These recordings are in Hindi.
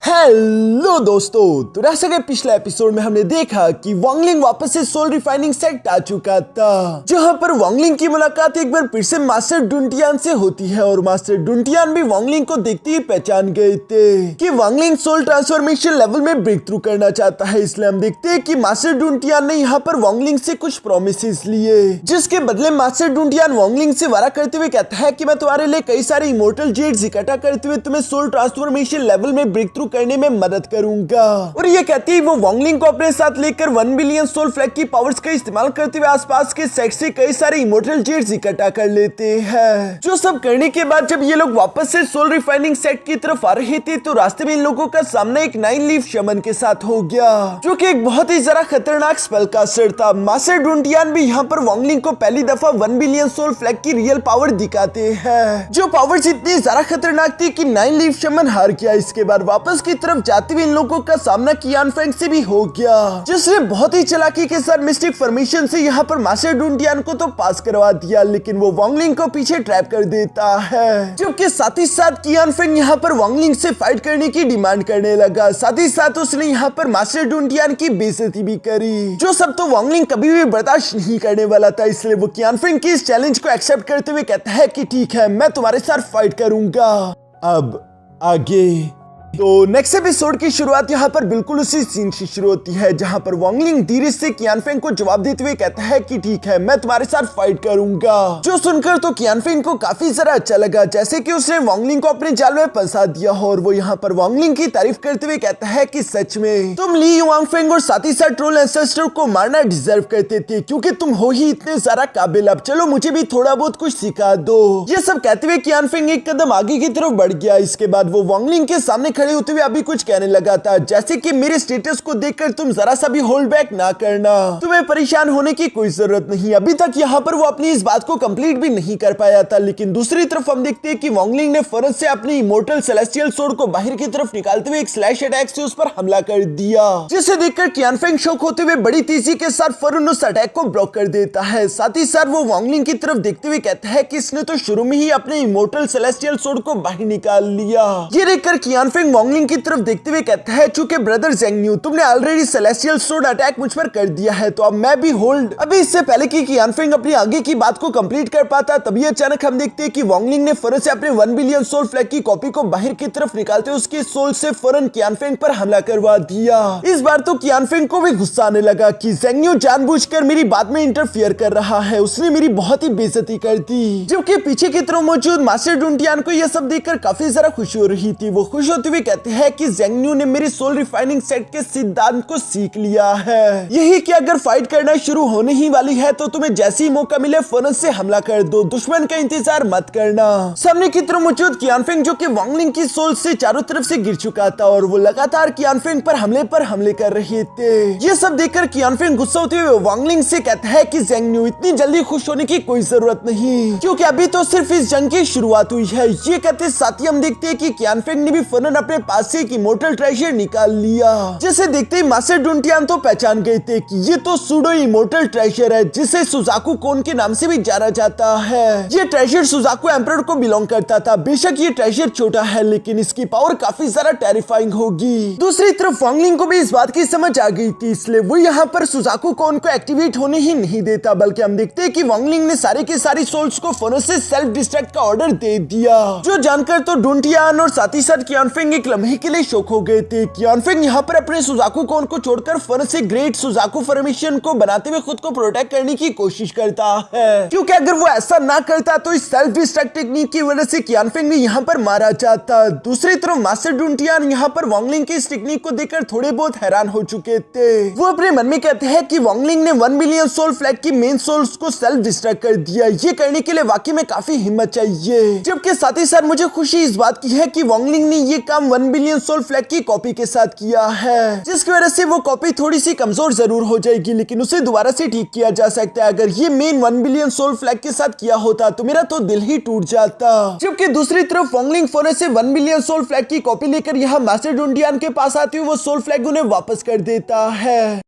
हेलो दोस्तों, तो जैसा कि पिछले एपिसोड में हमने देखा कि वांगलिंग वापस से सोल रिफाइनिंग सेट आ चुका था, जहां पर वांगलिंग की मुलाकात एक बार फिर से मास्टर डुनटियान से होती है और मास्टर डुनटियान भी वांगलिंग को देखते ही पहचान गए थे कि वांगलिंग सोल ट्रांसफॉर्मेशन लेवल में ब्रेक थ्रू करना चाहता है। इसलिए हम देखते हैं कि मास्टर डुनटियान ने यहाँ पर वांगलिंग से कुछ प्रोमिसेस लिए, जिसके बदले मास्टर डुनटियान वांगलिंग से वादा करते हुए कहता है कि मैं तुम्हारे लिए कई सारे इमोर्टल जेड्स इकट्ठा करते हुए तुम्हें सोल ट्रांसफॉर्मेशन लेवल में ब्रेक थ्रू करने में मदद करूंगा। और ये कहती है वो वांगलिंग को अपने साथ लेकर 1 बिलियन सोल फ्लैग की पावर्स का इस्तेमाल करते हुए आसपास के सेट से कई सारे इमोर्टल जेट्स इकट्ठा कर लेते हैं। जो सब करने के बाद जब ये लोग वापस से सोल रिफाइनिंग सेट की तरफ आ रहे थे तो रास्ते में इन लोगों का सामना एक 9 लीफ शमन के साथ हो गया, जो कि एक बहुत ही जरा खतरनाक स्पेल कास्टर था। मास्टर डुनटियान भी यहाँ पर वांगलिंग को पहली दफा 1 बिलियन सोल फ्लैग की रियल पावर दिखाते हैं, जो पावर्स इतनी ज्यादा खतरनाक थी कि 9 लीफ शमन हार गया। इसके बाद वापस की तरफ जाते हुए इन लोगों का सामना कियान फेंग से भी हो गया, जिसने बहुत ही चालाकी के साथ मिस्टिक फॉर्मेशन से यहाँ पर मास्टर डुनटियान को तो पास करवा दिया, लेकिन वो वांगलिंग को पीछे ट्रैप कर देता है। जबकि साथ ही साथ कियान फेंग यहाँ पर वांगलिंग से फाइट करने की डिमांड करने लगा। साथ ही साथ उसने यहाँ पर मास्टर डुनटियान की बेइज्जती भी करी, जो सब तो वांगलिंग कभी भी बर्दाश्त नहीं करने वाला था। इसलिए वो कियान फेंग की इस चैलेंज को एक्सेप्ट करते हुए कहता है कि ठीक है, मैं तुम्हारे साथ फाइट करूंगा। अब आगे तो नेक्स्ट एपिसोड की शुरुआत यहाँ पर बिल्कुल उसी सीन से शुरू होती है, जहाँ पर वांगलिंग धीरे से कियान फेंग को जवाब देते हुए कहता है कि ठीक है, मैं तुम्हारे साथ फाइट करूंगा। जो सुनकर तो कियान फेंग को काफी जरा अच्छा लगा, जैसे कि उसने वांगलिंग को अपने जाल में फंसा दिया हो। और वो यहाँ पर वांगलिंग की तारीफ करते हुए कहता है कि सच में तुम ली युआंगफेंग और साथ ही साथ ट्रोल एंसेस्टर को मारना डिजर्व करते थे, क्योंकि तुम हो ही इतने ज्यादा काबिल। अब चलो मुझे भी थोड़ा बहुत कुछ सिखा दो। ये सब कहते हुए कियान फेंग एक कदम आगे की तरफ बढ़ गया। इसके बाद वो वांगलिंग के सामने खड़े होते हुए अभी कुछ कहने लगा था, जैसे कि मेरे स्टेटस को देखकर तुम जरा सा भी होल्ड बैक ना करना, तुम्हें परेशान होने की कोई जरूरत नहीं। अभी तक यहाँ पर वो अपनी इस बात को कंप्लीट भी नहीं कर पाया था, लेकिन दूसरी तरफ हम देखते हैं कि वांगलिंग ने फौरन से अपनी इमोर्टल सेलेस्टियल सोर्ड को बाहर की तरफ निकालते हुए एक स्लैश अटैक से उस पर हमला कर दिया, जिसे देखकर कियान फेंग शॉक होते हुए बड़ी तेजी के साथ फौरन उस अटैक को ब्लॉक कर देता है। साथ ही साथ वो वांगलिंग की तरफ देखते हुए कहता है कि इसने तो शुरू में ही अपने इमोर्टल सेलेस्टियल सोर्ड को बाहर निकाल लिया। ये देखकर कियान फेंग वांगलिंग की तरफ देखते हुए कहता है, चूंकि ब्रदर ज़ेंगन्यू तुमने ऑलरेडी सेलेस्टियल सोर्ड अटैक मुझ पर कर दिया है, तो अब मैं भी होल्ड। अभी इससे पहले कि कियान फेंग अपनी आगे की बात को कंप्लीट कर पाता, तभी अचानक हम देखते हैं कि वांगलिंग ने फौरन से अपने 1 बिलियन सोल फ्लैग की कॉपी को बाहर की तरफ निकालते उसके सोल से फौरन कियान फेंग पर हमला करवा दिया। इस बार तो कियान फेंग को भी गुस्सा आने लगा कि ज़ेंगन्यू जानबूझकर मेरी बात में इंटरफियर कर रहा है, उसने मेरी बहुत ही बेइज्जती कर दी। जबकि पीछे की तरफ मौजूद मास्टर डुनटियान को यह सब देखकर काफी जरा खुशी हो रही थी। वो खुश होते हुए कहते हैं कि ज़ेंगन्यू ने मेरी सोल रिफाइनिंग सेट के सिद्धांत को सीख लिया है, यही कि अगर फाइट करना शुरू होने ही वाली है तो तुम्हें जैसे ही मौका मिले फौरन से हमला कर दो, दुश्मन का इंतजार मत करना। सामने की तरफ मौजूद कियान फेंग, जो कि वांगलिंग की सोल से चारों तरफ से गिर चुका था और वो लगातार कियान फेंग पर हमले कर रहे थे। ये सब देखकर कियान फेंग गुस्सा होते हुए वांगलिंग से कहता है कि ज़ेंगन्यू इतनी जल्दी खुश होने की कोई जरूरत नहीं, क्योंकि अभी तो सिर्फ इस जंग की शुरुआत हुई है। ये कहते साथ ही हम देखते हैं कि कियान फेंग ने भी फौरन अपने पास से एक इमोर्टल ट्रेजर निकाल लिया, जिसे देखते ही मास्टर डुनटियान तो पहचान गए थे कि ये तो सूडो इमोर्टल ट्रेजर है, जिसे सुजाकू कोन के नाम से भी जाना जाता है। ये ट्रेजर सुजाकू एम्परर को बिलोंग करता था। बेशक ये ट्रेजर छोटा है, लेकिन इसकी पावर काफी ज्यादा टेरिफाइंग होगी। दूसरी तरफ वांगलिंग को भी इस बात की समझ आ गई थी, इसलिए वो यहाँ पर सुजाकू कोन को एक्टिवेट होने ही नहीं देता, बल्कि हम देखते हैं कि वांगलिंग ने सारे के सारी सोल्स को फौरन से सेल्फ डिस्ट्रक्ट का ऑर्डर दे दिया, जो जानकर तो डुनटियान और साथ ही साथ कियान फेंग एक लम्हे के लिए शॉक हो गए थे। कियान फेंग यहाँ पर अपने सुजाकू कोन को छोड़कर फौरन से ग्रेट सुजाकू फॉर्मेशन को बनाते हुए खुद को प्रोटेक्ट करने की कोशिश करता है, क्योंकि अगर वो ऐसा ना करता तो इस सेल्फ डिस्ट्रक्ट टेक्निक की वजह से कियान फेंग भी यहाँ पर मारा जाता। दूसरी तरफ मास्टर डुनटियान यहाँ पर वांगलिंग की इस टेक्निक को देखकर थोड़े बहुत हैरान हो चुके थे। वो अपने मन में कहते हैं कि वांगलिंग ने 1 बिलियन सोल फ्लैग की मेन सोल्स को सेल्फ डिस्ट्रक्ट कर दिया, ये करने के लिए वाकई में काफी हिम्मत चाहिए। जबकि साथ ही साथ मुझे खुशी इस बात की है कि वांगलिंग ने ये काम 1 बिलियन सोल फ्लैग की कॉपी के साथ किया है, जिसकी वजह से वो कॉपी थोड़ी सी कमजोर जरूर हो जाएगी, लेकिन उसे दोबारा से ठीक किया जा सकता है। अगर ये मेन 1 बिलियन सोल फ्लैग के साथ किया होता तो मेरा तो दिल ही टूट जाता। जबकि दूसरी तरफ वांगलिंग फौरन से 1 बिलियन सोल फ्लैग की कॉपी लेकर यहाँ मास्टर डुनटियान के पास आती हुई वो सोल फ्लैग उन्हें वापस कर देता है।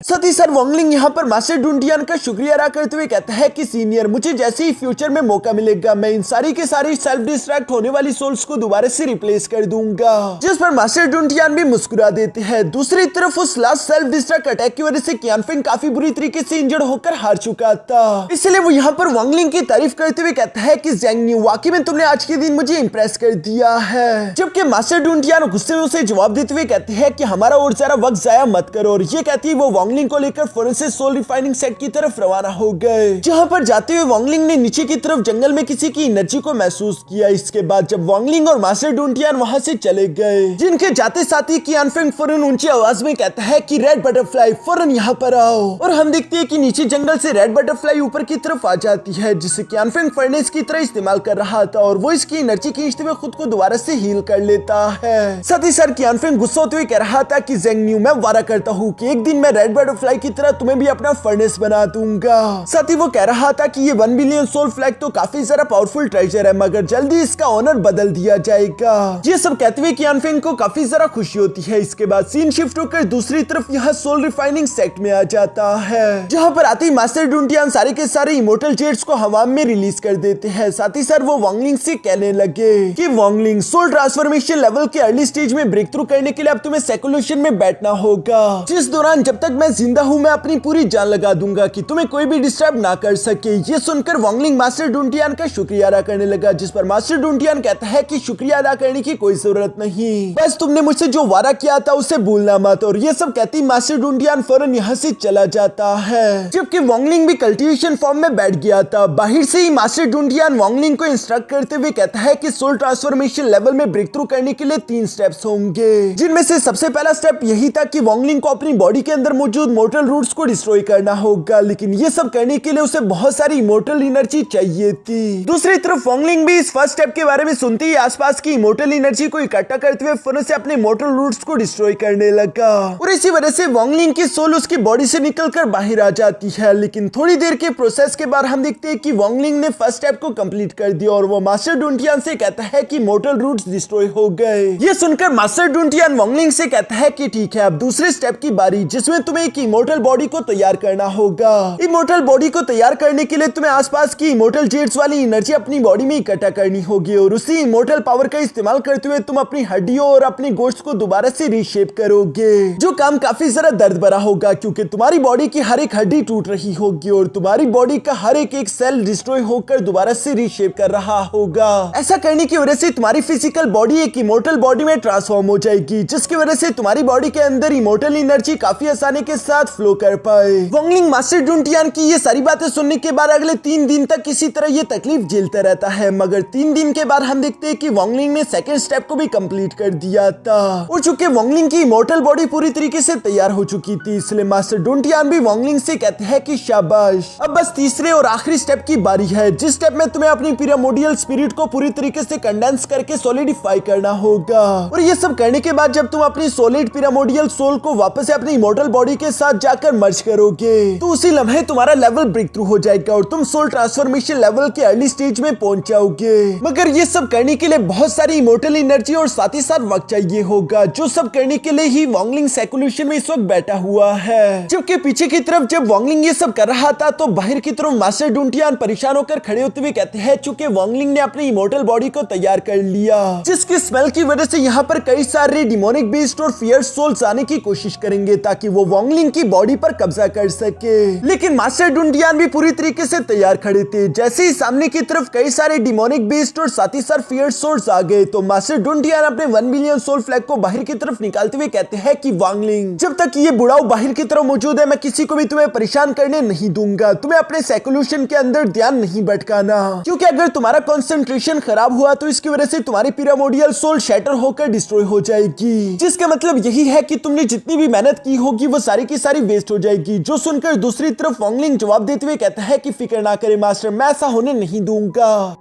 साथ ही सर वॉन्गलिंग यहाँ पर मास्टर डुंटियान का शुक्रिया अदा करते हुए कहता है कि सीनियर, मुझे जैसे ही फ्यूचर में मौका मिलेगा मैं इन सारी के सारी सेल्फ डिस्ट्रैक्ट होने वाली सोल्स को दोबारा से रिप्लेस कर दूंगा। जिस पर मास्टर डुंटियान भी मुस्कुरा देते हैं। दूसरी तरफ उस लास्ट सेल्फ डिस्ट्रैक्ट अटैक की वजह से कियान फेंग काफी बुरी तरीके से इंजर्ड होकर हार चुका था, इसलिए वो यहाँ पर वॉन्गलिंग की तारीफ करते हुए कहता है कि ज़ैंग न्यू, वाकई में तुमने आज के दिन मुझे इंप्रेस कर दिया है। जबकि मास्टर डुंटियान गुस्से में उसे जवाब देते हुए कहते हैं कि हमारा और ज्यादा वक्त जाया मत करो, और ये कहती है वो वॉन्गलिंग को लेकर फौरन से सोल रिफाइनिंग सेट की तरफ रवाना हो गए। जहाँ पर जाते हुए वॉन्गलिंग ने नीचे की तरफ जंगल में किसी की एनर्जी को महसूस किया। इसके बाद जब वॉन्गलिंग और मास्टर डुंटियान वहाँ से चले गए, जिनके जाते साथ ही कियान फेंग फौरन ऊंची आवाज में कहता है कि रेड बटरफ्लाई फौरन यहाँ पर आओ, और हम देखते हैं कि नीचे जंगल से रेड बटरफ्लाई ऊपर की तरफ आ जाती है, जिसे कियान फेंग फर्नेस की तरह इस्तेमाल कर रहा था, और वो इसकी एनर्जी खींचते हुए खुद को दोबारा से हील कर लेता है। साथ ही सर कियान फेंग गुस्सा होते हुए कह रहा था कि ज़ैंग न्यू, मैं वादा करता हूँ कि एक दिन मैं रेड बटरफ्लाई की तरह तुम्हें भी अपना फर्नेस बना दूंगा। साथ ही वो कह रहा था कि ये 1 बिलियन सोल फ्लैग तो काफी ज्यादा पावरफुल ट्रेजर है, मगर जल्दी इसका ऑनर बदल दिया जाएगा। ये सब कहते हुए कियान फेंग को काफी ज्यादा खुशी होती है। इसके बाद सीन शिफ्ट होकर दूसरी तरफ यहाँ सोल रिफाइनिंग सेक्ट में आ जाता है, जहाँ पर आते ही मास्टर डुंटियान सारे के सारे इमोर्टल जेट्स को हवा में रिलीज कर देते हैं। साथ ही सर वो वॉन्गलिंग से कहने लगे कि वॉन्गलिंग, सोल ट्रांसफॉर्मेशन लेवल के अर्ली स्टेज में ब्रेक थ्रू करने के लिए अब तुम्हें सेकुलेशन में बैठना होगा, जिस दौरान जब तक मैं जिंदा हूँ मैं अपनी पूरी जान लगा दूंगा कि तुम्हें कोई भी डिस्टर्ब ना कर सके। ये सुनकर वॉन्गलिंग मास्टर डुंटियान का शुक्रिया अदा करने लगा, जिस पर मास्टर डुंटियान कहता है कि शुक्रिया अदा करने की कोई जरूरत नहीं, बस तुमने मुझसे जो वादा किया था उसे भूलना मत। और ये सब कहती मास्टर डुंटियान फौरन यहाँ से चला जाता है, जबकि वॉन्गलिंग भी कल्टीवेशन फॉर्म में बैठ गया था। बाहर से ही मास्टर डुंटियान वॉन्गलिंग को इंस्ट्रक्ट करते हुए कहता है कि सोल ट्रांसफॉर्मेशन लेवल में ब्रेक थ्रू करने के लिए 3 स्टेप्स होंगे, जिनमें से सबसे पहला स्टेप यही था कि वॉन्गलिंग को अपनी बॉडी के अंदर मौजूद मोर्टल रूट्स को डिस्ट्रॉय करना होगा, लेकिन ये सब करने के लिए उसे बहुत सारी इमोर्टल एनर्जी चाहिए थी। दूसरी तरफ वॉन्गलिंग भी इस फर्स्ट स्टेप के बारे में सुनते ही आसपास की इमोर्टल एनर्जी को इकट्ठा करते हुए फौरन से अपने मोर्टल रूट्स को डिस्ट्रॉय करने लगा, और इसी वजह से वॉन्गलिंग की सोल उसकी बॉडी से निकलकर बाहर आ जाती है। लेकिन थोड़ी देर के प्रोसेस के बाद हम देखते हैं कि वॉन्गलिंग ने फर्स्ट स्टेप को कंप्लीट कर दिया, और वो मास्टर डुंटियान से कहता है कि मोर्टल रूट्स डिस्ट्रॉय हो गए। ये सुनकर मास्टर डुंटियान वॉन्गलिंग से कहता है कि ठीक है, अब दूसरे स्टेप की बारी, जिसमें तुम्हें एक इमोर्टल बॉडी को तैयार करना होगा। इमोर्टल बॉडी को तैयार करने के लिए तुम्हें आसपास की इमोर्टल जेट्स वाली एनर्जी अपनी बॉडी में इकट्ठा करनी होगी, और उसी इमोर्टल पावर का इस्तेमाल करते हुए तुम अपनी हड्डियों और अपने गोश्त को दोबारा से रीशेप करोगे, जो काम काफी ज्यादा दर्द भरा होगा, क्योंकि तुम्हारी बॉडी की हर एक हड्डी टूट रही होगी और तुम्हारी बॉडी का हर एक सेल डिस्ट्रॉय होकर दोबारा से रीशेप कर रहा होगा। ऐसा करने की वजह से तुम्हारी फिजिकल बॉडी एक इमोर्टल बॉडी में ट्रांसफॉर्म हो जाएगी, जिसकी वजह से तुम्हारी बॉडी के अंदर इमोर्टल एनर्जी काफी आसानी के साथ फ्लो कर पाए। वॉन्गलिंग मास्टर डुंटियान की ये सारी बातें सुनने के बाद अगले 3 दिन तक किसी तरह ये तकलीफ झेलता रहता है, मगर 3 दिन के बाद हम देखते हैं कि वॉन्गलिंग ने सेकंड स्टेप को भी कंप्लीट कर दिया था, और चूंकि वॉन्गलिंग की इमोर्टल बॉडी पूरी तरीके से तैयार हो चुकी थी, इसलिए मास्टर डुंटियान भी वॉन्गलिंग से कहते हैं कि शाबाश, अब बस तीसरे और आखिरी स्टेप की बारी है, जिस स्टेप में तुम्हें अपनी पिरामिडल स्पिरिट को पूरी तरीके से कंडेंस करके सॉलिडिफाई करना होगा। और ये सब करने के बाद जब तुम अपनी सॉलिड पिरामिडल सोल को वापस से अपनी इमोर्टल बॉडी के साथ जाकर मर्ज करोगे, तो उसी लम्हे तुम्हारा लेवल ब्रेक थ्रू हो जाएगा और तुम सोल ट्रांसफॉर्मेशन लेवल के अर्ली स्टेज में पहुंच जाओगे। मगर ये सब करने के लिए बहुत सारी इमोर्टल एनर्जी और साथ ही साथ वक्त चाहिए होगा, जो सब करने के लिए ही वॉन्गलिंग सेकुलेशन में इस वक्त बैठा हुआ है। जबकि पीछे की तरफ जब वॉन्गलिंग ये सब कर रहा था, तो बाहर की तरफ मास्टर डुंटियान परेशान होकर खड़े होते हुए कहते हैं, चूंकि वॉन्गलिंग ने अपनी इमोर्टल बॉडी को तैयार कर लिया, जिसकी स्मेल की वजह से यहाँ पर कई सारे डिमोनिक बीस्ट और फियर्स सोल्स आने की कोशिश करेंगे, ताकि वो वॉन्गलिंग की बॉडी पर कब्जा कर सके। लेकिन मास्टर डुंटियान भी पूरी तरीके से तैयार खड़े थे। जैसे ही सामने की तरफ कई सारे डिमोनिक बीस्ट और साथ ही साथ फियर्स सोल्स आ गए, तो मास्टर डुंटियान अपने 1 बिलियन सोल फ्लैग को बाहर की तरफ निकालते हुए कहते हैं कि वॉन्गलिंग, जब तक ये बुढ़ाऊ बाहर की तरफ मौजूद है, मैं किसी को भी तुम्हें परेशान करने नहीं दूंगा। तुम्हें अपने सेकुलेशन के अंदर ध्यान नहीं भटकाना, क्योंकि अगर तुम्हारा कंसंट्रेशन खराब हुआ तो इसकी वजह से तुम्हारी पिरामिडल सोल शैटर होकर डिस्ट्रॉय हो जाएगी, जिसका मतलब यही है कि तुमने जितनी भी मेहनत की होगी वो सारी की सारी वेस्ट हो जाएगी। जो सुनकर दूसरी तरफ वॉन्गलिंग जवाब देते हुए कहता है कि फिक्र ना करें मास्टर, मैं ऐसा होने नहीं दूंगा।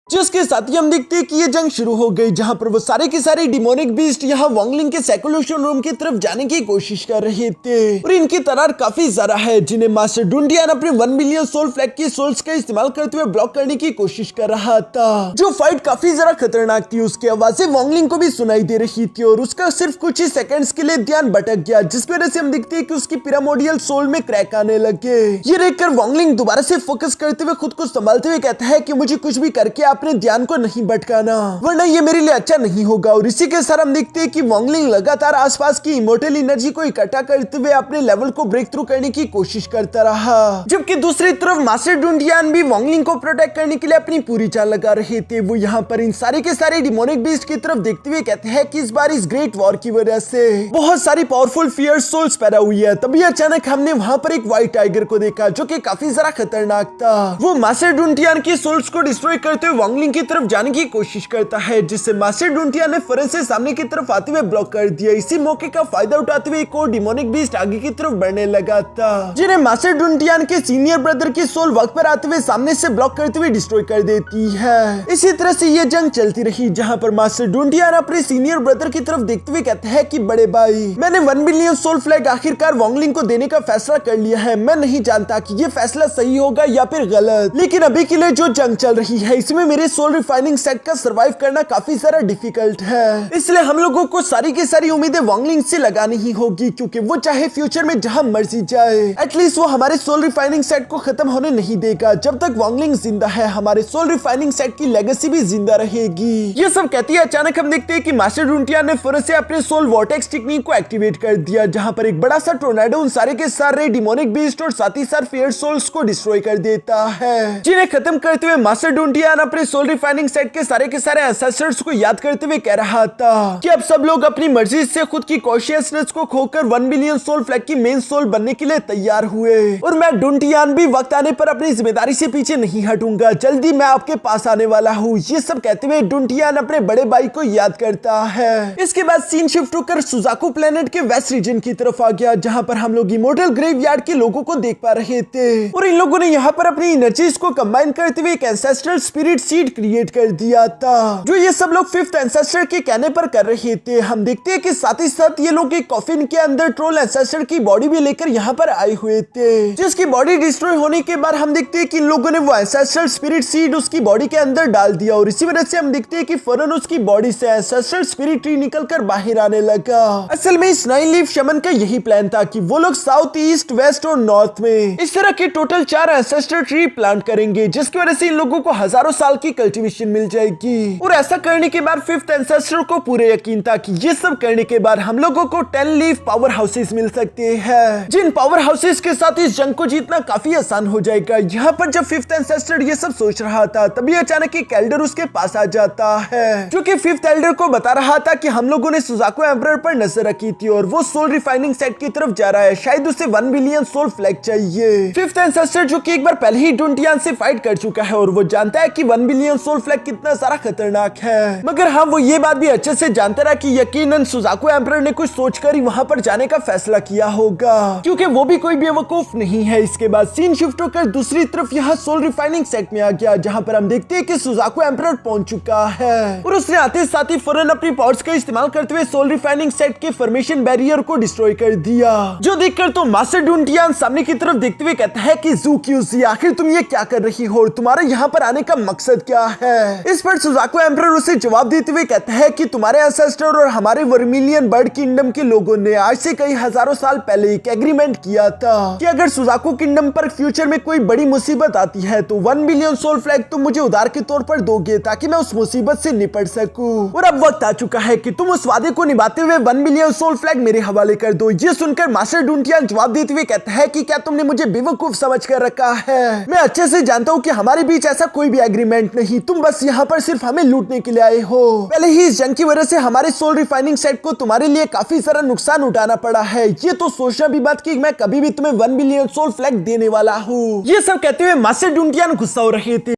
जिसके साथ ही हम देखते हैं कि ये जंग शुरू हो गई, जहां पर वो सारे के सारे डिमोनिक बीस्ट यहाँ वांगलिंग के सैक्युलेशन रूम की तरफ जाने की कोशिश कर रहे थे और इनकी तादाद काफी ज्यादा है, जिन्हें मास्टर डुंटियान अपने 1 मिलियन सोल फ्लैग की सोल्स का इस्तेमाल करते हुए ब्लॉक करने की कोशिश कर रहा था। जो फाइट काफी ज्यादा खतरनाक थी, उसकी आवाजें वांगलिंग को भी सुनाई दे रही थी और उसका सिर्फ कुछ ही सेकंड्स के लिए ध्यान भटक गया, जिसकी वजह से हम देखते हैं कि उसकी पिरामोडियल सोल में क्रैक आने लगे। ये देखकर वांगलिंग दोबारा से फोकस करते हुए खुद को संभालते हुए कहता है कि मुझे कुछ भी करके अपने ध्यान को नहीं भटकाना, वरना ये मेरे लिए अच्छा नहीं होगा। और इसी के साथ हम देखते हैं कि वांगलिंग लगातार आसपास की इमोर्टल एनर्जी को इकट्ठा करते हुए अपने लेवल को ब्रेक थ्रू करने की कोशिश करता रहा, जबकि दूसरी तरफ मास्टर डुंटियान भी वांगलिंग को प्रोटेक्ट करने के लिए अपनी पूरी चाल लगा रहे थे। वो यहाँ पर इन सारे के सारे डिमोनिक बीस्ट की तरफ देखते हुए कहते हैं कि इस बार इस ग्रेट वॉर की वजह से बहुत सारी पावरफुल फियर्स सोल्स पैदा हुई है। तभी अचानक हमने वहाँ पर एक व्हाइट टाइगर को देखा, जो कि काफी ज्यादा खतरनाक था। वो मास्टर डुंटियान की सोल्स को डिस्ट्रॉय करते हुए वांगलिंग की तरफ जाने की कोशिश करता है, जिससे मास्टर डुंटियान ने फौरन से सामने की तरफ आते हुए ब्लॉक कर दिया। इसी मौके का फायदा उठाते हुए एक और डिमोनिक बीस्ट आगे की तरफ बढ़ने लगा था, जिन्हें मास्टर डुंटियान के सीनियर ब्रदर की सोल वक्त पर आते हुए सामने से ब्लॉक करते हुए डिस्ट्रॉय कर देती है। इसी तरह से ये जंग चलती रही, जहां पर मास्टर डुंटियान अपने सीनियर ब्रदर की तरफ देखते हुए कहते हैं कि बड़े भाई, मैंने 1 मिलियन सोल फ्लैग आखिरकार वांगलिंग को देने का फैसला कर लिया है। मैं नहीं जानता कि ये फैसला सही होगा या फिर गलत, लेकिन अभी के लिए जो जंग चल रही है इसमें मेरे सोल रिफाइनिंग सेट का सर्वाइव करना काफी सारा डिफिकल्ट है। इसलिए हम लोगों को सारी की सारी उम्मीदें वांगलिंग से लगानी ही होगी, क्योंकि वो चाहे फ्यूचर में जहां मर्जी जाए, एटलीस्ट वो हमारे सोल रिफाइनिंग सेट को खत्म होने नहीं देगा। जब तक वांगलिंग जिंदा है, हमारे सोल रिफाइनिंग सेट की लेगेसी भी जिंदा रहेगी। ये सब कहती है अचानक हम देखते हैं कि मास्टर डुंटियान ने फौरन से अपने सोल वॉर्टेक्स टेक्निक को एक्टिवेट कर दिया, जहां पर एक बड़ा सा टोर्नेडो उन सारे के सारे डिमोनिक बीस्ट और साथ ही साथ फियर सोल्स को डिस्ट्रॉय कर देता है, जिन्हें खत्म करते हुए मास्टर डुंटियान अपने सोल रिफाइनिंग सेट के सारे एंसेस्टर्स को याद करते हुए कह रहा था कि अब सब लोग अपनी मर्जी से खुद की कॉन्शियसनेस को खोकर 1 मिलियन सोल फ्लैग की मेन सोल बनने के लिए तैयार हुए, और मैं डुंटियान भी वक्त आने पर अपनी जिम्मेदारी से पीछे नहीं हटूंगा। जल्दी मैं आपके पास आने वाला हूँ। ये सब कहते हुए डुंटियान अपने बड़े भाई को याद करता है। इसके बाद सीन शिफ्ट होकर सुजाकू प्लेनेट के वेस्ट रीजन की तरफ आ गया, जहाँ पर हम लोग इमोर्टल ग्रेवयार्ड के लोगों को देख पा रहे थे, और इन लोगों ने यहाँ पर अपनी एनर्जीज को कंबाइन करते हुए एक एंसेस्ट्रल स्पिरिट सीड क्रिएट कर दिया था, जो ये सब लोग 5th एंसेस्टर के कहने पर कर रहे थे। हम देखते हैं कि साथ ही साथ ये लोग एक कॉफिन के अंदर ट्रोल एंसेस्टर की बॉडी भी लेकर यहाँ पर आए हुए थे, जिसकी बॉडी डिस्ट्रॉय होने के बाद हम देखते हैं कि इन लोगों ने वो एंसेस्ट्रल स्पिरिट सीड उसकी बॉडी के अंदर डाल दिया, और इसी वजह से हम देखते हैं कि फौरन उसकी बॉडी से एंसेस्ट्रल स्पिरिट ट्री निकलकर बाहर आने लगा। असल में इस 9 लीफ शमन का यही प्लान था कि वो लोग साउथ, ईस्ट, वेस्ट और नॉर्थ में इस तरह के टोटल 4 एंसेस्टर ट्री प्लांट करेंगे, जिसकी वजह से इन लोगों को हजारों साल की कल्टीवेशन मिल जाएगी। और ऐसा करने के बाद 5th एंसेस्टर को पूरे यकीन था कि ये सब करने के बाद हम लोगों को 10 लीफ पावर हाउसेस मिल सकते हैं, जिन पावर हाउसेस के साथ इस जंग को जीतना काफी आसान हो जाएगा। यहाँ पर जब 5th एंसेस्टर ये सब सोच रहा था, तभी अचानक एक एल्डर उसके पास आ जाता है, जो कि 5th एल्डर को बता रहा था कि हम लोगों ने सुजाको एम्परर पर नजर रखी थी और वो सोल रिफाइनिंग सेट की तरफ जा रहा है, शायद उसे 1 बिलियन सोल फ्लैग चाहिए। 5th एंसेस्टर जो कि एक बार पहले ही डुंटियान से फाइट कर चुका है और वो जानता है कि 1 बिलियन सोल फ्लैग कितना सारा खतरनाक है, मगर हाँ वो ये बात भी अच्छे से जानता रहा कि यकीनन सुजाको एम्परर ने कुछ सोचकर ही वहां पर जाने का फैसला किया होगा, क्योंकि वो भी कोई बेवकूफ नहीं है। इसके बाद सीन शिफ्ट होकर दूसरी तरफ यहाँ सोल रिफाइनिंग सेट में आ गया, जहां पर हम देखते हैं कि सुजाको एम्परर पहुंच चुका है, और उसने आते साथ ही फौरन अपनी पावर्स का इस्तेमाल करते हुए सोल रिफाइनिंग सेट के फॉर्मेशन बैरियर को डिस्ट्रॉय कर दिया, जो देखकर तो मास्टर डुंटियान सामने की तरफ देखते हुए कहता है कि ज़ूक्यूज़ी, आखिर तुम ये क्या कर रही हो और तुम्हारा यहाँ पर आने का मकसद क्या है। इस पर सुजाको एम्परर उसे जवाब देते हुए कहता है कि तुम्हारे एंसेस्टर और हमारे वर्मिलियन बर्ड किंगडम के लोगों ने आज से कई हजारों साल पहले एक एग्रीमेंट किया था कि अगर सुजाको किंगडम पर फ्यूचर में कोई बड़ी मुसीबत आती है तो 1 बिलियन सोल फ्लैग तुम मुझे उधार के तौर पर दोगे, ताकि मैं उस मुसीबत से निपट सकूं। और अब वक्त आ चुका है कि तुम उस वादे को निभाते हुए 1 बिलियन सोल फ्लैग मेरे हवाले कर दो। ये सुनकर मास्टर डुंटियान जवाब देते हुए कहता है कि क्या तुमने मुझे बेवकूफ समझ कर रखा है। मैं अच्छे से जानता हूँ कि हमारे बीच ऐसा कोई भी एग्रीमेंट नहीं, तुम बस यहाँ पर सिर्फ हमें लूटने के लिए आए हो। पहले ही इस जंग की वजह से हमारे सोल रिफाइनिंग सेट को तुम्हारे लिए काफी सारा नुकसान उठाना पड़ा है। ये तो सोचना भी बात कि मैं कभी भी तुम्हें 1 बिलियन सोल फ्लैग देने वाला हूँ। ये सब कहते हुए मास्टर डुंटियान गुस्सा हो रहे थे।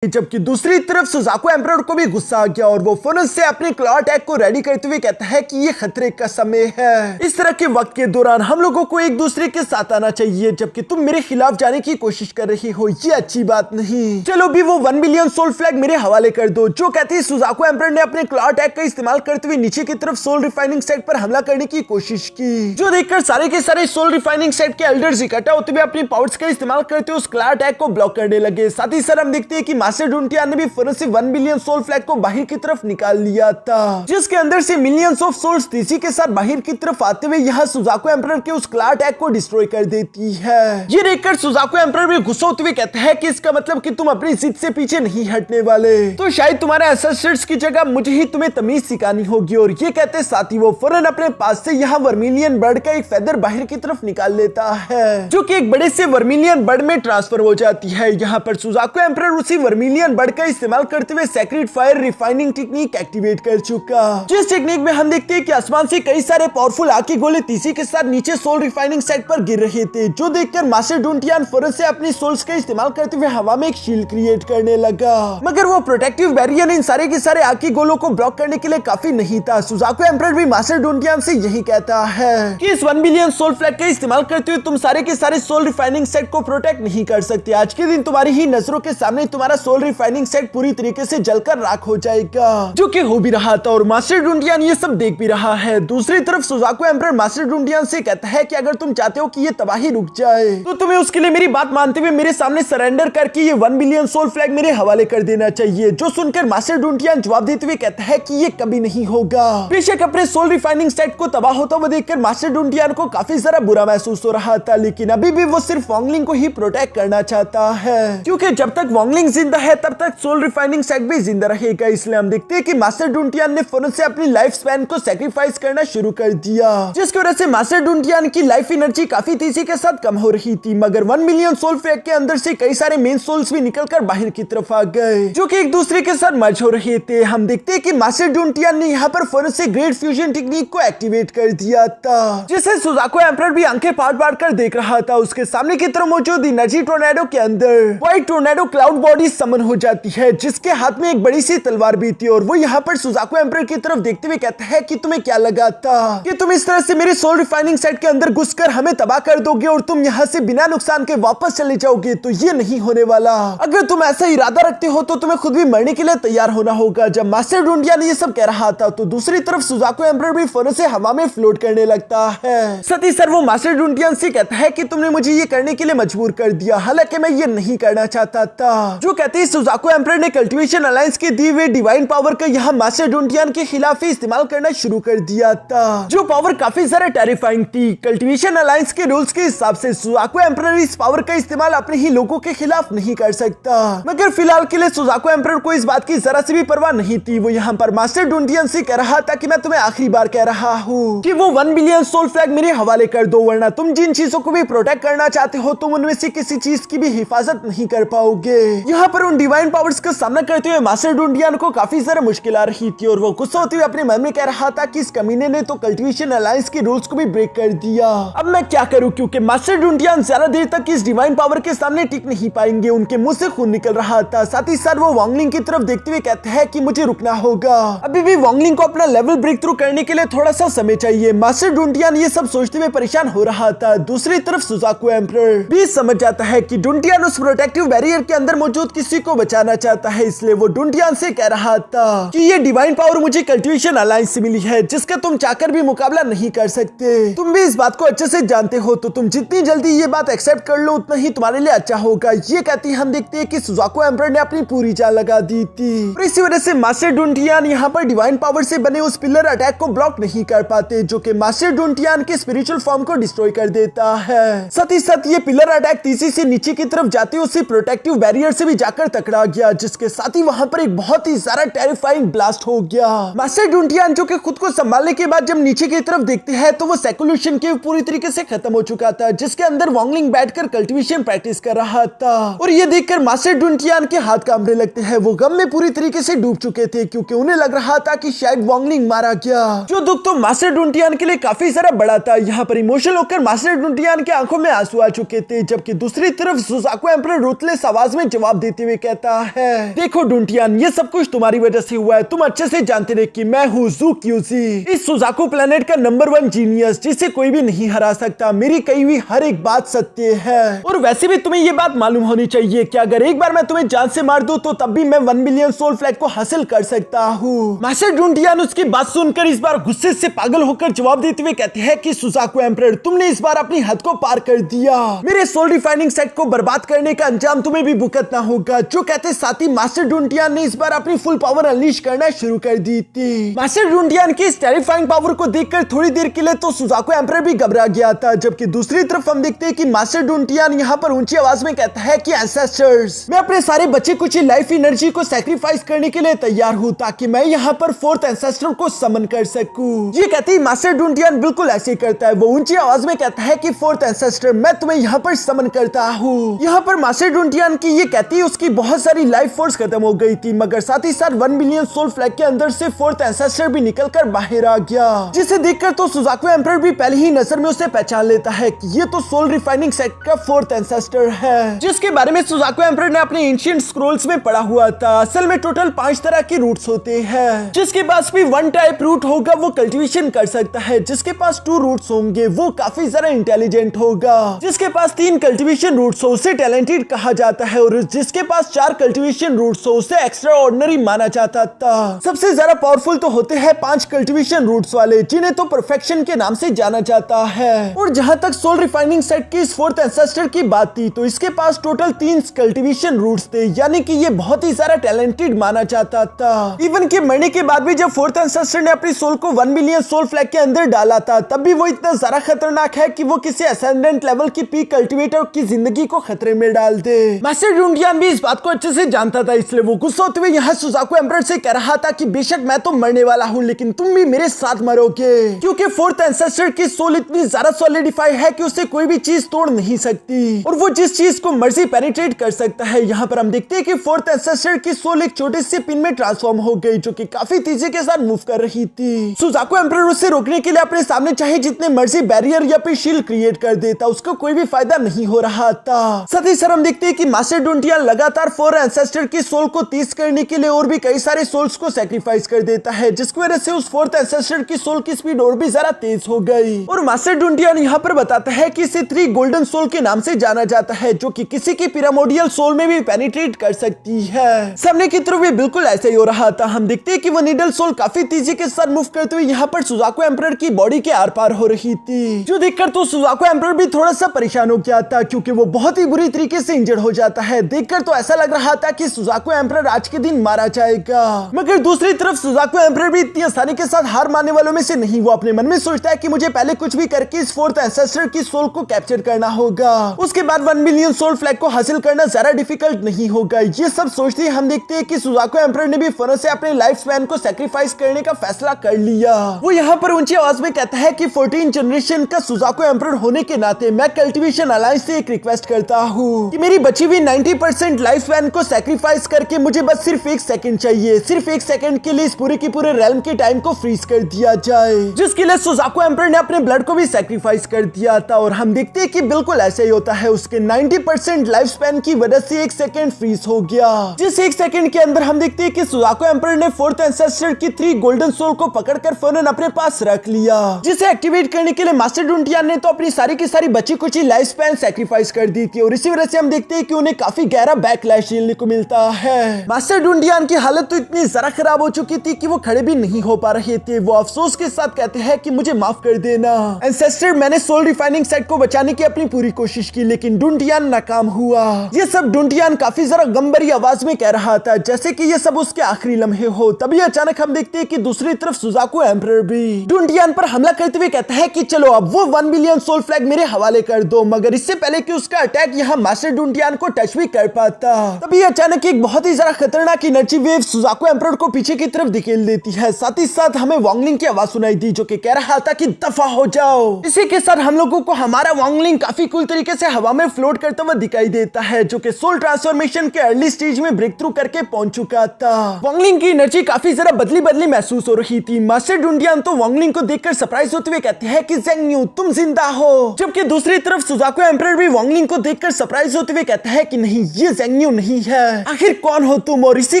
जबकि दूसरी तरफ सुजाको एम्परर को भी गुस्सा आ गया और वो फौरन से अपने क्लॉ अटैक को रेडी करते हुए कहता है कि ये खतरे का समय है। इस तरह के वक्त के दौरान हम लोगों को एक दूसरे के साथ आना चाहिए, जबकि तुम मेरे खिलाफ जाने की कोशिश कर रही हो, ये अच्छी बात नहीं। चलो भी वो 1 बिलियन सोल फ्लैग मेरे हवाले कर दो। जो कहती है सुजाको एम्परर ने अपने क्लॉ अटैक का इस्तेमाल करते हुए नीचे की तरफ सोल रिफाइनिंग सेट पर हमला करने की कोशिश की, जो देखकर सारे के सारे सोल रिफाइनिंग सेट के एल्डर्स इकट्ठा होते हुए अपनी पावर्स का इस्तेमाल करते हुए उस क्लॉ अटैक को ब्लॉक करने लगे। साथ ही सर हम देखते हैं कि मास्टर डुंटियान ने भी फौरन से 1 बिलियन सोल फ्लैग को बाहर की तरफ निकाल लिया था, जिसके अंदर से मिलियंस ऑफ सोल्स तेजी के साथ बाहर की तरफ आते हुए यहाँ सुजाको एम्परर के उस क्लॉ अटैक को डिस्ट्रॉय कर देती है। ये देखकर सुजाको एम्परर भी गुस्सा होते हुए कहता है कि इसका मतलब कि तुम अपनी जिद से पीछे नहीं हटने वाले, तो शायद तुम्हारे एंसेस्टर्स की जगह मुझे ही तुम्हें तमीज सिखानी होगी। और ये कहते साथ ही वो फौरन अपने पास से यहाँ वर्मिलियन बर्ड का एक फेदर बाहर की तरफ निकाल लेता है, जो कि एक बड़े से वर्मिलियन बर्ड में ट्रांसफर हो जाती है। यहाँ पर सुजाको एम्परर उसी वर्मिलियन बर्ड का इस्तेमाल करते हुए secret fire refining technique activate कर चुका, जिस टेक्निक में हम देखते हैं कि आसमान से कई सारे पावरफुल आग के गोले तीसी के साथ नीचे सोल रिफाइनिंग सेट पर गिर रहे थे, जो देखकर मास्टर डुंटियान फौरन से अपनी सोल्स का इस्तेमाल करते हुए हवा में एक शील्ड क्रिएट करने लगा। मगर वो प्रोटेक्टिव बैरियर इन सारे के सारे आग के गोलों को ब्लॉक करने के लिए काफी नहीं था। सुजाको एम्परर भी मास्टर डुंटियान से यही कहता है कि इस 1 बिलियन सोल फ्लैग का इस्तेमाल करते हुए तुम सारे के सारे सोल रिफाइनिंग सेट को प्रोटेक्ट नहीं कर सकते। आज के दिन तुम्हारी ही नजरों के सामने तुम्हारा सोल रिफाइनिंग सेट पूरी तरीके से जलकर राख हो जाएगा, जो कि हो भी रहा था और मास्टर डुंटियान ये सब देख भी रहा है। दूसरी तरफ सुजाको एम्परर मास्टर डुंटियान से कहता है कि अगर तुम चाहते हो कि ये तबाही रुक जाए तो तुम्हें उसके लिए मेरी बात मानते हुए मेरे सामने सरेंडर करके ये 1 बिलियन सोल फ्लैग मेरे हवाले कर देना चाहिए। जो सुनकर मास्टर डुंटियान जवाब देते हुए कहता है कि ये कभी नहीं होगा। बेशक अपने सोल रिफाइनिंग सेट को तबाह होता हुआ देखकर मास्टर डुंटियान को काफी ज्यादा बुरा महसूस हो रहा था, लेकिन अभी भी वो सिर्फ वॉन्गलिंग को ही प्रोटेक्ट करना चाहता है, क्योंकि जब तक वॉन्गलिंग जिंदा है तब तक सोल रिफाइनिंग सेट भी जिंदा रहेगा। इसलिए हम देखते हैं कि मास्टर डुंटियान ने फौरन से अपनी लाइफ स्पैन को सैक्रिफाइस करना शुरू कर दिया, जिसकी वजह से मास्टर डुंटियान की लाइफ एनर्जी काफी तेजी के साथ कम हो रही थी। मगर 1 मिलियन सोल फ्लैग के अंदर से कई सारे मेन सोल्स भी निकलकर बाहर की तरफ आ गए, जो कि एक दूसरे के साथ मर्ज हो रहे थे। हम देखते हैं कि मास्टर डुंटियान ने यहाँ पर फौरन से ग्रेट फ्यूजन टेक्निक को एक्टिवेट कर दिया था, जिसे सुजाको एम्परर भी आंखें फाड़ कर देख रहा था। उसके सामने की तरफ मौजूद एनर्जी टोर्नेडो के अंदर व्हाइट टोर्नेडो क्लाउड बॉडी समन हो जाती है, जिसके हाथ में एक बड़ी सी तलवार भी थी। और वो यहाँ पर सुजाको एम्परर की तरफ देखते हुए कहता है कि तुम्हें क्या लगा था कि तुम इस तरह से मेरे सोल रिफाइनिंग सेट के अंदर घुसकर हमें तबाह कर दोगे और तुम यहाँ से बिना नुकसान के वापस चले जाओगे? तो ये नहीं होने वाला। अगर तुम ऐसा इरादा रखते हो तो तुम्हें खुद भी मरने के लिए तैयार होना होगा। जब मास्टर डुंटियान ये सब कह रहा था तो दूसरी तरफ सुजाको एम्परर भी फौरन से हवा में फ्लोट करने लगता है। सती सर वो मास्टर डुंटियान से कहता है कि तुमने मुझे ये करने के लिए मजबूर कर दिया, हालांकि मैं ये नहीं करना चाहता था। जो कहते हैं सुजाको एम्परर ने कल्टीवेशन अलायंस के दिए हुए डिवाइन पावर का यहाँ मास्टर डुंटियान के खिलाफ ही इस्तेमाल करना शुरू कर दिया था, जो पावर काफी ज्यादा टेरिफाइंग थी। कल्टीवेशन अलायंस के रूल्स के हिसाब से सुजाको एम्परर इस पावर का इस्तेमाल अपने ही लोगों के खिलाफ नहीं कर सकता, मगर फिलहाल के लिए सुजाको एम्परर को इस बात की जरा से भी परवाह नहीं थी। वो यहाँ पर मास्टर डुंटियान से कह रहा था कि मैं तुम्हें आखिरी बार कह रहा हूँ कि वो 1 बिलियन सोल फ्लैग मेरे हवाले कर दो, वरना तुम जिन चीजों को भी प्रोटेक्ट करना चाहते हो तुम उनमें से किसी चीज की भी हिफाजत नहीं कर पाओगे। यहाँ पर उन डिवाइन पावर्स का सामना करते हुए मास्टर डुंटियान को काफी ज्यादा मुश्किल आ रही थी और वो गुस्सा होते हुए अपने मन में कह रहा था कि इस कमीने ने तो कल्टीवेशन अलायंस के रूल्स को भी ब्रेक कर दिया। अब मैं क्या करूं, क्योंकि मास्टर डुंटियान ज्यादा देर तक इस डिवाइन पावर के सामने टिक नहीं पाएंगे। उनके मुंह से खून निकल रहा था। साथ ही साथ वो वॉन्गलिंग की तरफ देखते हुए कहते हैं कि मुझे रुकना होगा, अभी भी वॉन्गलिंग को अपना लेवल ब्रेक थ्रू करने के लिए थोड़ा सा समय चाहिए। मास्टर डुंटियान ये सब सोचते हुए परेशान हो रहा था। दूसरी तरफ सुजाको एम्परर भी समझ जाता है कि डुंटियान उस प्रोटेक्टिव बैरियर के अंदर मौजूद किसी को बचाना चाहता है, इसलिए वो डुंटियान से कह रहा था कि ये डिवाइन पावर मुझे कल्टीवेशन अलायंस से मिली है, जिसका तुम चाहकर भी मुकाबला नहीं कर सकते। तुम भी इस बात को अच्छे से जानते हो, तो तुम जितनी जल्दी ये बात एक्सेप्ट कर लो उतना ही तुम्हारे लिए अच्छा होगा। ये कहती हम देखते हैं कि सुजाको एम्परर ने अपनी पूरी जान लगा दी थी और इसी वजह से मास्टर डुंटियान यहाँ पर डिवाइन पावर से बने उस पिलर अटैक को ब्लॉक नहीं कर पाते, जो कि मास्टर डुंटियान के स्पिरिचुअल फॉर्म को डिस्ट्रॉय कर देता है। साथ ही साथ ये पिलर अटैक तेजी से नीचे की तरफ जाते उसी प्रोटेक्टिव बैरियर से भी जाकर टकरा गया, जिसके साथ ही वहां पर एक बहुत ही ज्यादा टेरिफाइंग ब्लास्ट हो गया। मास्टर डुंटियान जो कि खुद को संभालने के बाद जब नीचे की तरफ देखते हैं तो वो सेकुलेशन के पूरी तरीके से खत्म हो चुका था, जिसके अंदर वॉन्गलिंग बैठकर कल्टीवेशन प्रैक्टिस कर रहा था। और ये देखकर मास्टर डुंटियान के हाथ कांपने लगते हैं। वो गम में पूरी तरीके से डूब चुके थे, क्योंकि उन्हें लग रहा था कि शायद वॉन्गलिंग मारा गया, जो दुख तो मास्टर डुंटियान के लिए काफी ज्यादा बड़ा था। यहाँ पर इमोशनल होकर मास्टर डुंटियान के आंखों में आंसू आ चुके थे, जबकि दूसरी तरफ सुजाको एम्परर रूथलेस आवाज में जवाब देते हुए हुए कहता है, देखो डुंटियान, ये सब कुछ तुम्हारी वजह से हुआ है। तुम अच्छे से जानते रहे कि मैं हूँ ज़ू क्यूजी, इस सुजाकू प्लेनेट का नंबर 1 जीनियस, जिसे कोई भी नहीं हरा सकता। मेरी कही हुई हर एक बात सत्य है। और वैसे भी तुम्हें ये बात मालूम होनी चाहिए कि अगर एक बार मैं तुम्हें जान से मार दूं तो तब भी मैं 1 बिलियन सोल फ्लैग को हासिल कर सकता हूँ। मास्टर डुंटियान उसकी बात सुनकर इस बार गुस्से से पागल होकर जवाब देते हुए कहते हैं कि सुजाकू एम्परर, तुमने इस बार अपनी हद को पार कर दिया। मेरे सोल रिफाइनिंग सेट को बर्बाद करने का अंजाम तुम्हें भी भुगतना होगा। जो कहते साथ ही मास्टर डुंटियान ने इस बार अपनी फुल पावर अनलीश करना शुरू कर दी थी। मास्टर डुंटियान की इस टेरिफाइंग पावर को देखकर थोड़ी देर के लिए तो सुजाकू एम्परर भी घबरा गया था, जबकि दूसरी तरफ हम देखते हैं कि मास्टर डुंटियान यहाँ पर ऊंची आवाज में कहता है कि एंसेस्टर्स, मैं अपने सारे बचे कुछ लाइफ एनर्जी को सैक्रिफाइस करने के लिए तैयार हूँ ताकि मैं यहाँ पर 4th एंसेस्टर को समन कर सकूं। ये कहते ही मास्टर डुंटियान बिल्कुल ऐसे ही करता है। वो ऊंची आवाज में कहता है कि 4th एंसेस्टर, मैं तुम्हें यहाँ पर समन करता हूँ। यहाँ पर मास्टर डुंटियान की ये कहती है उसकी बहुत सारी लाइफ फोर्स खत्म हो गई थी, मगर साथ ही साथ 1 बिलियन सोल फ्लैग के अंदर से 4th एंसेस्टर भी निकलकर बाहर आ गया, जिसे देखकर तो सुजाकू एम्परर भी पहले ही नजर में उसे पहचान लेता है कि ये तो सोल रिफाइनिंग सेट का 4th एंसेस्टर है, जिसके बारे में सुजाकू एम्परर ने अपने एंशिएंट स्क्रोल्स में पढ़ा हुआ था। असल में टोटल 5 तरह के रूट्स होते हैं। जिसके पास भी 1 टाइप रूट होगा वो कल्टीवेशन कर सकता है, जिसके पास 2 रूट्स होंगे वो काफी ज्यादा इंटेलिजेंट होगा, जिसके पास 3 कल्टीवेशन रूट्स हो उसे टैलेंटेड कहा जाता है, और जिसके पास 4 कल्टीवेशन रूट्स हो उसे एक्स्ट्रा ऑर्डिनरी माना जाता था। सबसे ज्यादा पावरफुल तो होते हैं 5 कल्टीवेशन रूट्स वाले, जिन्हें तो परफेक्शन के नाम से जाना जाता है। और जहां तक सोल रिफाइनिंग सेट की इस 4th एंसेस्टर की बात थी तो इसके पास टोटल 3 कल्टीवेशन रूट्स थे, यानी कि ये बहुत ही ज्यादा टैलेंटेड माना जाता था। इवन के मरने के बाद भी जब 4th एंसेस्टर ने अपनी सोल को 1 बिलियन सोल फ्लैग के अंदर डाला था, तब भी वो इतना ज्यादा खतरनाक है कि वो किसी असेंडेंट लेवल की पीक कल्टीवेटर की जिंदगी को खतरे में डाल दे। मास्टर डुंटियान भी इस बात को अच्छे से जानता था, इसलिए वो गुस्सा होते हुए यहाँ सुजाकू एम्परर से कह रहा था कि बेशक मैं तो मरने वाला हूँ, लेकिन तुम भी मेरे साथ मरोगे, क्योंकि 4th एंसेस्टर की सोल इतनी ज्यादा सॉलिडिफाई है कि उसे कोई भी चीज तोड़ नहीं सकती, और वो जिस चीज को मर्जी पेनिट्रेट कर सकता है। यहाँ पर हम देखते हैं कि 4th एंसेस्टर की सोल एक छोटे से पिन में ट्रांसफॉर्म हो गई, जो कि काफी तेजी के साथ मूव कर रही थी। सुजाकू एम्परर उसे रोकने के लिए अपने सामने चाहे जितने मर्जी बैरियर या फिर शील्ड क्रिएट कर देता, उसको कोई भी फायदा नहीं हो रहा था। साथ ही हम देखते हैं कि मास्टर डुंटियान लगातार 4 एंसेस्टर की सोल को तेज करने के लिए और भी कई सारे सोल्स को सैक्रिफाइस कर देता है, जिसकी वजह से उस 4th एंसेस्टर की सोल की स्पीड और भी ज्यादा तेज हो गई। और मास्टर डुंटियान यहाँ पर बताता है कि इसे 3 गोल्डन सोल के नाम से जाना जाता है, जो कि किसी की पिरामोडियल सोल में भी पेनिट्रेट कर सकती है। सामने की तरफ भी बिल्कुल ऐसे ही हो रहा था। हम देखते हैं कि वो नीडल सोल काफी तेजी के साथ मूव करते हुए यहाँ पर सुजाकू एम्परर की बॉडी के आर पार हो रही थी, जो देखकर तो सुजाकू एम्परर भी थोड़ा सा परेशान हो गया था, क्योंकि वो बहुत ही बुरी तरीके से इंजर्ड हो जाता है। देखकर तो ऐसा लग रहा था कि सुजाकू एम्परर आज के दिन मारा जाएगा, मगर दूसरी तरफ सुजाकू एम्परर भी इतनी आसानी के साथ हार मानने वालों में से नहीं। वो अपने मन में सोचता है कि मुझे पहले कुछ भी करके इस 4th एंसेस्टर की सोल को कैप्चर करना होगा, उसके बाद 1 बिलियन सोल फ्लैग को हासिल करना ज्यादा डिफिकल्ट नहीं होगा। ये सब सोचते ही हम देखते हैं कि सुजाकू एम्परर ने भी फौरन से अपने लाइफ स्पैन को सैक्रिफाइस करने का फैसला कर लिया। वो यहाँ पर ऊंची आवाज में कहता है कि 14 जनरेशन का सुजाकू एम्परर होने के नाते मैं कल्टीवेशन अलायंस से एक रिक्वेस्ट करता हूँ कि मेरी बची हुई 90% लाइफ स्पैन को सैक्रिफाइस करके मुझे बस सिर्फ 1 सेकंड चाहिए। सिर्फ 1 सेकंड के लिए इस पूरे की पूरे रेल्म के टाइम को फ्रीज कर दिया जाए, जिसके लिए सुजाकू एम्परर ने अपने ब्लड को भी सैक्रिफाइस कर दिया था। और हम देखते हैं कि बिल्कुल ऐसे ही होता है। उसके 90% लाइफ स्पैन की वजह से 1 सेकंड फ्रीज हो गया, जिस 1 सेकंड के अंदर हम देखते हैं कि सुजाकू एम्परर ने 4th एंसेस्टर की 3 गोल्डन सोल को पकड़कर फौरन अपने पास रख लिया, जिसे एक्टिवेट करने के लिए मास्टर डुंटियान ने तो अपनी सारी की सारी बची कुछ लाइफ स्पैन सैक्रिफाइस कर दी थी। और इसी वजह से हम देखते हैं कि उन्हें काफी गहरा बैकलैश झेलने को मिलता है। मास्टर डुंटियान की हालत तो इतनी जरा खराब हो चुकी थी कि वो खड़े भी नहीं हो पा रहे थे। वो अफसोस के साथ कहते हैं कि मुझे माफ कर देना एंसेस्टर, मैंने सोल रिफाइनिंग सेट को बचाने की अपनी पूरी कोशिश की, लेकिन डुंटियान नाकाम हुआ। ये सब डुंटियान काफी जरा गंभीर आवाज में कह रहा था, जैसे कि ये सब उसके आखिरी लम्हे हो। तभी अचानक हम देखते हैं कि दूसरी तरफ सुजाकू एम्परर भी डुंटियान पर हमला करते हुए कहता है कि चलो अब वो 1 बिलियन सोल फ्लैग मेरे हवाले कर दो, मगर इससे पहले कि उसका अटैक यहाँ मास्टर डुंटियान को टच भी कर पाता, तभी अचानक एक बहुत ही जरा खतरनाक एनर्जी वेव सुजाकू एम्परर को पीछे की तरफ धकेल देती है। साथ ही साथ हमें वांगलिंग की आवाज सुनाई दी, जो कि कह रहा था कि दफा हो जाओ। इसी के साथ हम लोगों को हमारा वांगलिंग काफी कूल तरीके से हवा में फ्लोट करता हुआ दिखाई देता है, जो कि सोल ट्रांसफॉर्मेशन के अर्ली स्टेज में ब्रेक थ्रू करके पहुंच चुका था। वांगलिंग की एनर्जी काफी जरा बदली बदली महसूस हो रही थी। मास्टर डुंटियान तो वांगलिंग को देखकर सरप्राइज होते हुए कहते हैं कि ज़ेंग न्यू तुम जिंदा हो, जबकि दूसरी तरफ सुजाकू एम्परर भी वांगलिंग को देखकर सरप्राइज होते हुए कहता है कि नहीं, ये ज़ेंग नहीं है। आखिर कौन हो तुम? और इसी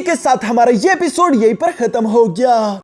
के साथ हमारा ये एपिसोड यहीं पर खत्म हो गया।